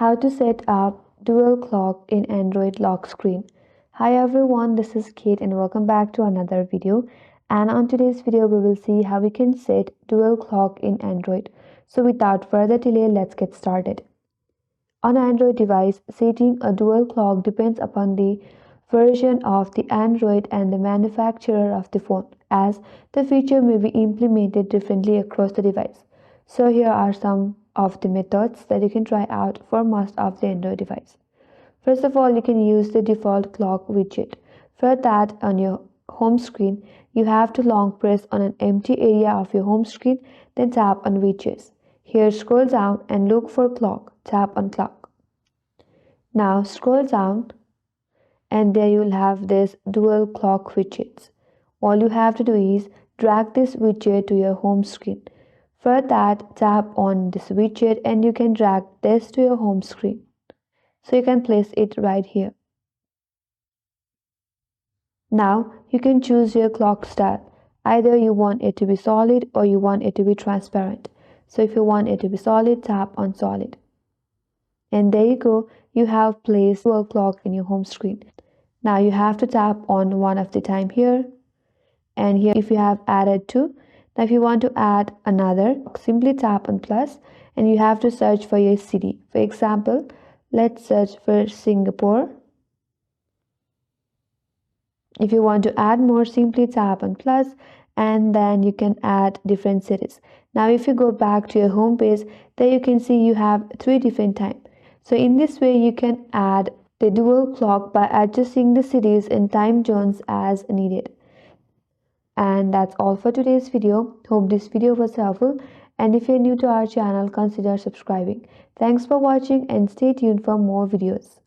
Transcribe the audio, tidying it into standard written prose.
How to set up dual clock in Android lock screen. Hi everyone, this is Kate and welcome back to another video. And on today's video, we will see how we can set dual clock in Android. So without further delay, let's get started. On Android device, setting a dual clock depends upon the version of the Android and the manufacturer of the phone, as the feature may be implemented differently across the device. So here are some of the methods that you can try out for most of the Android device. First of all, you can use the default clock widget. For that, on your home screen, you have to long press on an empty area of your home screen, then tap on widgets. Here, scroll down and look for clock. Tap on clock. Now scroll down and there you will have this dual clock widgets. All you have to do is drag this widget to your home screen. For that, tap on this widget and you can drag this to your home screen. So you can place it right here. Now you can choose your clock style. Either you want it to be solid or you want it to be transparent. So if you want it to be solid, tap on solid. And there you go, you have placed dual clock in your home screen. Now you have to tap on one of the time here, and here if you have added two. Now if you want to add another, simply tap on plus and you have to search for your city. For example, let's search for Singapore. If you want to add more, simply tap on plus and then you can add different cities. Now if you go back to your home page, there you can see you have three different times. So in this way you can add the dual clock by adjusting the cities and time zones as needed. And that's all for today's video. Hope this video was helpful, and if you're new to our channel, consider subscribing. Thanks for watching and stay tuned for more videos.